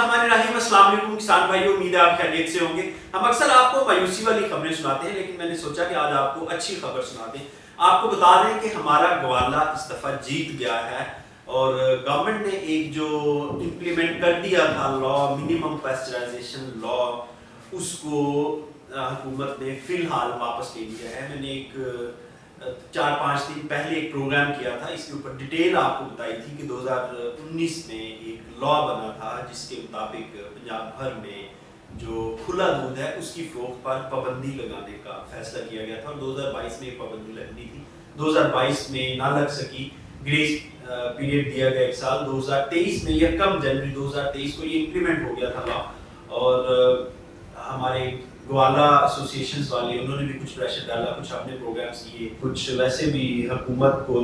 बिस्मिल्लाहिर्रहमानिर्रहीम। अस्सलाम वालेकुम किसान भाइयों, उम्मीद है आप खैरियत से होंगे। हम अक्सर आपको मायूसी वाली खबरें सुनाते हैं, लेकिन मैंने सोचा कि आज आपको अच्छी खबर सुना दें। आपको बता दें कि हमारा ग्वाला इस दफ़ा जीत गया है और गवर्नमेंट ने एक जो इम्प्लीमेंट कर दिया था लॉ, मिनिमम पैस्चराइजेशन लॉ, उसको हुकूमत ने फ़िलहाल वापस ले लिया है। मैंने एक 4-5 दिन पहले एक प्रोग्राम किया था, इसके ऊपर डिटेल आपको बताई थी कि 2019 में एक लॉ बना था जिसके मुताबिक पंजाब भर में जो खुला दूध है उसकी फरोख्त पर पाबंदी लगाने का फैसला किया गया था और 2022 में पाबंदी लगनी थी। 2022 में ना लग सकी, ग्रेस पीरियड दिया गया 1 साल। 2023 में या कम जनवरी 2023 को ये इम्प्लीमेंट हो गया था लॉ और हमारे ग्वाला एसोसिएशंस वाले उन्होंने भी कुछ प्रेशर डाला, कुछ अपने प्रोग्राम्स किए, कुछ वैसे भी हुकूमत को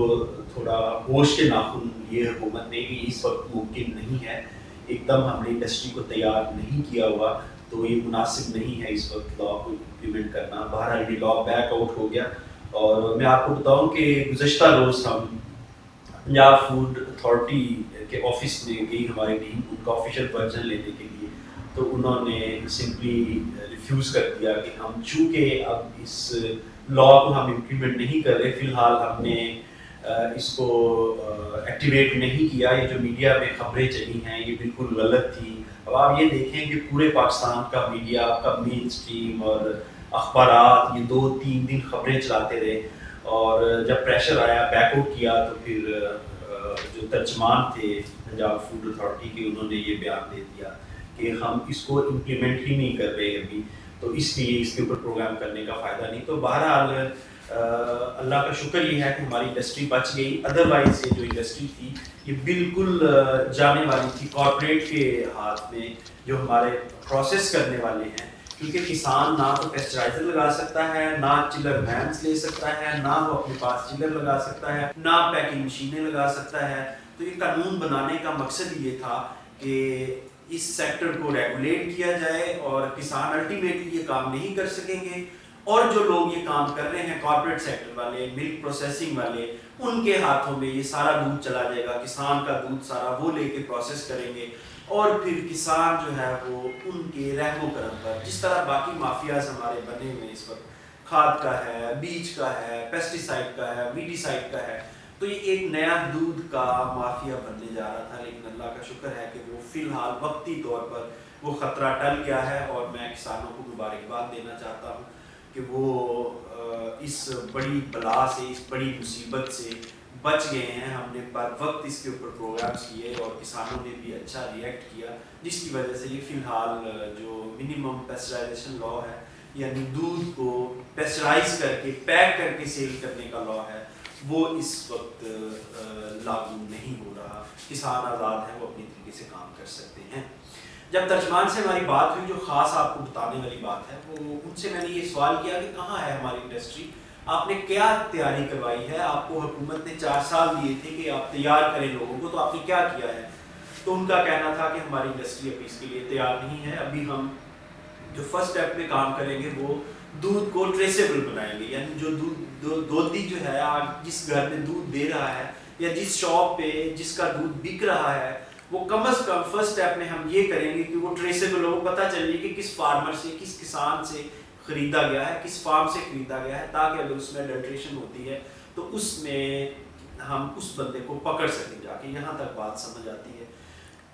थोड़ा होश के नाखून लिए हुकूमत ने कि इस वक्त मुमकिन नहीं है, एकदम हमने इंडस्ट्री को तैयार नहीं किया हुआ, तो ये मुनासिब नहीं है इस वक्त लॉ को इम्प्लीमेंट करना। बहरहाल ये लॉ बैक आउट हो गया और मैं आपको बताऊं कि गुज़श्ता रोज़ हम पंजाब फूड अथॉरिटी के ऑफिस में गई हमारी टीम उनका ऑफिशियल वर्जन लेने के लिए, तो उन्होंने सिंपली रिफ्यूज़ कर दिया कि हम चूँकि अब इस लॉ को हम इम्प्लीमेंट नहीं कर रहे, फ़िलहाल हमने इसको एक्टिवेट नहीं किया। ये जो मीडिया में खबरें चली हैं ये बिल्कुल गलत थी। अब आप ये देखें कि पूरे पाकिस्तान का मीडिया, आपका मेन स्ट्रीम और अखबारात ये 2-3 दिन खबरें चलाते रहे और जब प्रेशर आया, बैकआउट किया, तो फिर जो तर्जमान थे पंजाब फूड अथॉरिटी के उन्होंने ये बयान दे दिया कि हम इसको इम्प्लीमेंट ही नहीं कर रहे अभी, तो इसलिए इसके ऊपर प्रोग्राम करने का फ़ायदा नहीं। तो बहरहाल अल्लाह का शुक्र ये है कि हमारी इंडस्ट्री बच गई, अदरवाइज़ ये जो इंडस्ट्री थी ये बिल्कुल जाने वाली थी कॉर्पोरेट के हाथ में, जो हमारे प्रोसेस करने वाले हैं, क्योंकि किसान ना तो पेस्चराइजर लगा सकता है, ना चिलर वैन्स ले सकता है, ना वो अपने पास चिलर लगा सकता है, ना पैकिंग मशीनें लगा सकता है। तो ये कानून बनाने का मकसद ये था कि इस सेक्टर को रेगुलेट किया जाए और किसान अल्टीमेटली ये काम नहीं कर सकेंगे और जो लोग ये काम कर रहे हैं कॉर्पोरेट सेक्टर वाले, मिल्क प्रोसेसिंग वाले, उनके हाथों में ये सारा दूध चला जाएगा, किसान का दूध सारा वो लेके प्रोसेस करेंगे और फिर किसान जो है वो उनके रहमो करम पर, जिस तरह बाकी माफियाज हमारे बने हुए इस वक्त, खाद का है, बीज का है, पेस्टिसाइड का है, वीडिसाइड का है, तो ये एक नया दूध का माफिया बनने जा रहा था। लेकिन अल्लाह का शुक्र है कि वो फिलहाल वक्ती तौर पर वो ख़तरा टल गया है और मैं किसानों को मुबारकबाद देना चाहता हूँ कि वो इस बड़ी बला से, इस बड़ी मुसीबत से बच गए हैं। हमने बर वक्त इसके ऊपर प्रोग्राम्स किए और किसानों ने भी अच्छा रिएक्ट किया, जिसकी वजह से ये फ़िलहाल जो मिनिमम पेस्चराइजेशन लॉ है, यानी दूध को पेस्चराइज करके पैक करके सेल करने का लॉ है, वो इस वक्त लागू नहीं हो रहा। किसान आज़ाद है, वो अपनी तरीके से काम कर सकते हैं। जब तर्जमान से हमारी बात हुई, जो ख़ास आपको बताने वाली बात है, वो उनसे मैंने ये सवाल किया कि कहाँ है हमारी इंडस्ट्री, आपने क्या तैयारी करवाई है, आपको हुकूमत ने 4 साल दिए थे कि आप तैयार करें लोगों को, तो आपने क्या किया है? तो उनका कहना था कि हमारी इंडस्ट्री अभी इसके लिए तैयार नहीं है। अभी हम जो फर्स्ट स्टेप में काम करेंगे वो दूध को ट्रेसेबल बनाएंगे, यानी जो दूध दोधी जो है आज जिस घर में दूध दे रहा है या जिस शॉप पे जिसका दूध बिक रहा है, वो कम से कम फर्स्ट स्टेप में हम ये करेंगे कि वो ट्रेसेबल हो, पता चलिए कि किस फार्मर से, किस किसान से ख़रीदा गया है, किस फार्म से ख़रीदा गया है, ताकि अगर उसमें अडल्ट्रेशन होती है तो उसमें हम उस बंदे को पकड़ सकें जाके। यहाँ तक बात समझ आती है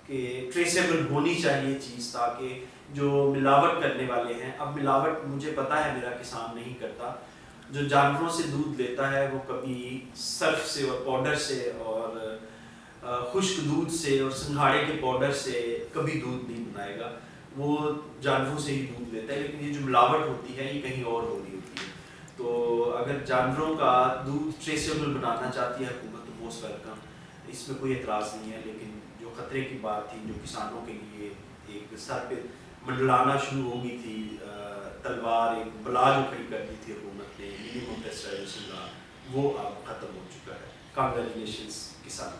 कि ट्रेसेबल होनी चाहिए चीज़, ताकि जो मिलावट करने वाले हैं, अब मिलावट मुझे पता है मेरा किसान नहीं करता, जो जानवरों से दूध लेता है वो कभी सर्फ से और पाउडर से और खुश्क दूध से और सिंघाड़े के पाउडर से कभी दूध नहीं बनाएगा, वो जानवरों से ही दूध लेता है। लेकिन ये जो मिलावट होती है ये कहीं और हो रही होती है। तो अगर जानवरों का दूध ट्रेसेबल बनाना चाहती है हुकूमत तो मोस्ट वेलकम, इसमें कोई एतराज़ नहीं है। लेकिन जो ख़तरे की बात थी, जो किसानों के लिए एक सर पे मंडलाना शुरू हो गई थी तलवार, एक बला जो खड़ी कर दी थी हुकूमत ने, मिनिमम पेस्चराइजेशन लॉ, वो अब ख़त्म हो चुका है। कांग्रेचुलेशंस किसान।